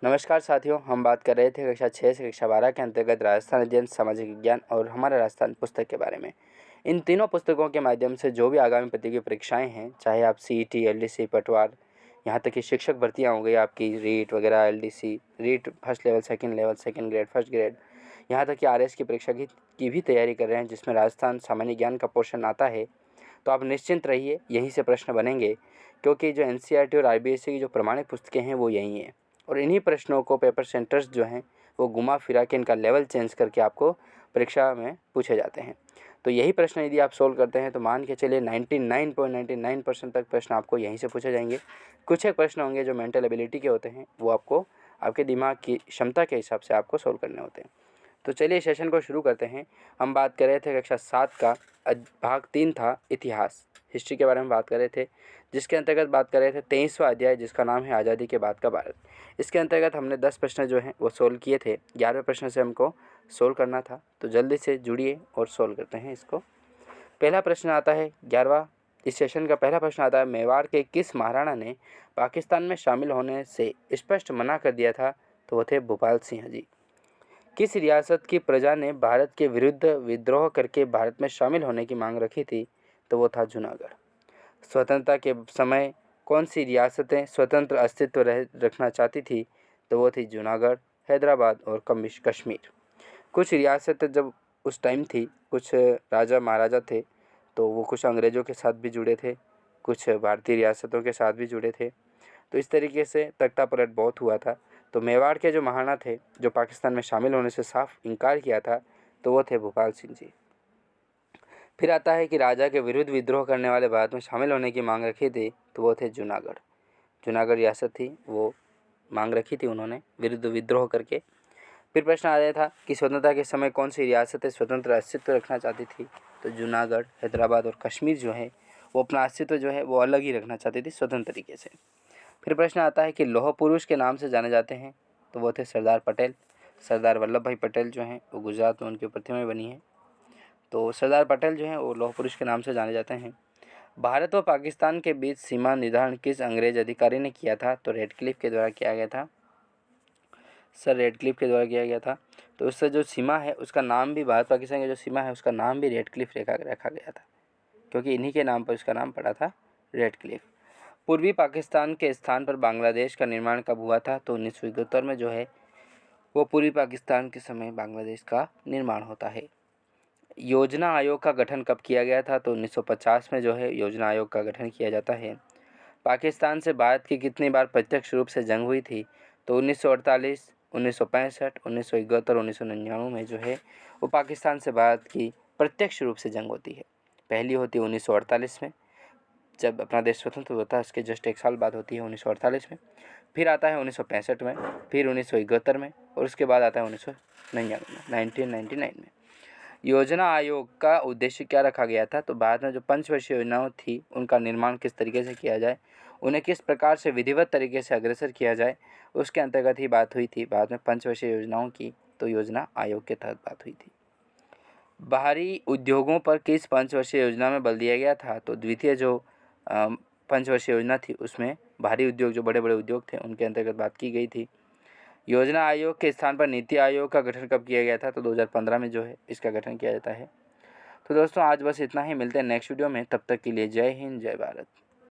नमस्कार साथियों, हम बात कर रहे थे कक्षा 6 से कक्षा 12 के अंतर्गत राजस्थान अध्ययन, सामाजिक विज्ञान और हमारा राजस्थान पुस्तक के बारे में। इन तीनों पुस्तकों के माध्यम से जो भी आगामी प्रतियोगी परीक्षाएं हैं, चाहे आप सीईटी, एलडीसी, पटवार, यहाँ तक कि शिक्षक भर्तियाँ हो गई आपकी, रीट वगैरह, LDC, REET first level, second grade, first grade, यहाँ तक कि आरएस की परीक्षा की भी तैयारी कर रहे हैं, जिसमें राजस्थान सामान्य ज्ञान का पोर्शन आता है, तो आप निश्चिंत रहिए, यहीं से प्रश्न बनेंगे। क्योंकि जो एनसीईआरटी और आईबीएसई की जो प्रमाणित पुस्तकें हैं वो यही हैं, और इन्हीं प्रश्नों को पेपर सेंटर्स जो हैं वो घुमा फिरा के इनका लेवल चेंज करके आपको परीक्षा में पूछे जाते हैं। तो यही प्रश्न यदि आप सोल्व करते हैं तो मान के चलिए 99.99% तक प्रश्न आपको यहीं से पूछे जाएंगे। कुछ एक प्रश्न होंगे जो मेंटल एबिलिटी के होते हैं, वो आपको आपके दिमाग की क्षमता के हिसाब से आपको सोल्व करने होते हैं। तो चलिए सेशन को शुरू करते हैं। हम बात कर रहे थे कक्षा 7 का भाग 3 था इतिहास, हिस्ट्री के बारे में बात कर रहे थे, जिसके अंतर्गत बात कर रहे थे 23वां अध्याय, जिसका नाम है आज़ादी के बाद का भारत। इसके अंतर्गत हमने 10 प्रश्न जो हैं वो सोल्व किए थे। 11वें प्रश्न से हमको सोल्व करना था, तो जल्दी से जुड़िए और सोल्व करते हैं इसको। पहला प्रश्न आता है 11वां, इस सेशन का पहला प्रश्न आता है, मेवाड़ के किस महाराणा ने पाकिस्तान में शामिल होने से स्पष्ट मना कर दिया था? तो वो थे भूपाल सिंह जी। किस रियासत की प्रजा ने भारत के विरुद्ध विद्रोह करके भारत में शामिल होने की मांग रखी थी? तो वो था जूनागढ़। स्वतंत्रता के समय कौन सी रियासतें स्वतंत्र अस्तित्व रखना चाहती थी? तो वो थी जूनागढ़, हैदराबाद और कश्मीर। कुछ रियासतें जब उस टाइम थी, कुछ राजा महाराजा थे, तो वो कुछ अंग्रेज़ों के साथ भी जुड़े थे, कुछ भारतीय रियासतों के साथ भी जुड़े थे। तो इस तरीके से तख्ता पलट बहुत हुआ था। तो मेवाड़ के जो महाराणा थे, जो पाकिस्तान में शामिल होने से साफ इनकार किया था, तो वो थे भूपाल सिंह जी। फिर आता है कि राजा के विरुद्ध विद्रोह करने वाले भारत में शामिल होने की मांग रखी थी, तो वो थे जूनागढ़। जूनागढ़ रियासत थी, वो मांग रखी थी उन्होंने विरुद्ध विद्रोह करके। फिर प्रश्न आ रहा था कि स्वतंत्रता के समय कौन सी रियासतें स्वतंत्र अस्तित्व रखना चाहती थी? तो जूनागढ़, हैदराबाद और कश्मीर जो है वो अपना अस्तित्व जो है वो अलग ही रखना चाहती थी स्वतंत्र तरीके से। फिर प्रश्न आता है कि लौह पुरुष के नाम से जाने जाते हैं? तो वो थे सरदार पटेल। सरदार वल्लभ भाई पटेल जो हैं वो गुजरात में उनकी प्रतिमा बनी है। तो सरदार पटेल जो हैं वो लौह पुरुष के नाम से जाने जाते हैं। भारत और पाकिस्तान के बीच सीमा निर्धारण किस अंग्रेज अधिकारी ने किया था? तो रेडक्लिफ के द्वारा किया गया था। सर रेडक्लिफ के द्वारा किया गया था। तो उससे जो सीमा है उसका नाम भी, भारत पाकिस्तान की जो सीमा है उसका नाम भी रेडक्लिफ रखा गया था, क्योंकि इन्हीं के नाम पर उसका नाम पड़ा था रेडक्लिफ। पूर्वी पाकिस्तान के स्थान पर बांग्लादेश का निर्माण कब हुआ था? तो 1971 में जो है वो पूर्वी पाकिस्तान के समय बांग्लादेश का निर्माण होता है। योजना आयोग का गठन कब किया गया था? तो 1950 में जो है योजना आयोग का गठन किया जाता है। पाकिस्तान से भारत की कितनी बार प्रत्यक्ष रूप से जंग हुई थी? तो 1948, 1965, 1971, 1999 में जो है वो पाकिस्तान से भारत की प्रत्यक्ष रूप से जंग होती है। पहली होती है 1948 में, जब अपना देश स्वतंत्र होता है उसके जस्ट एक साल बाद होती है 1948 में। फिर आता है 1965 में, फिर 1971 में, और उसके बाद आता है 1999 में। योजना आयोग का उद्देश्य क्या रखा गया था? तो भारत में जो पंचवर्षीय योजनाओं थी उनका निर्माण किस तरीके से किया जाए, उन्हें किस प्रकार से विधिवत तरीके से अग्रसर किया जाए, उसके अंतर्गत ही बात हुई थी भारत में पंचवर्षीय योजनाओं की। तो योजना आयोग के तहत बात हुई थी। बाहरी उद्योगों पर किस पंचवर्षीय योजना में बल दिया गया था? तो द्वितीय जो पंचवर्षीय योजना थी उसमें बाहरी उद्योग, जो बड़े बड़े उद्योग थे, उनके अंतर्गत बात की गई थी। योजना आयोग के स्थान पर नीति आयोग का गठन कब किया गया था? तो 2015 में जो है इसका गठन किया जाता है। तो दोस्तों आज बस इतना ही, मिलते हैं नेक्स्ट वीडियो में, तब तक के लिए जय हिंद, जय भारत।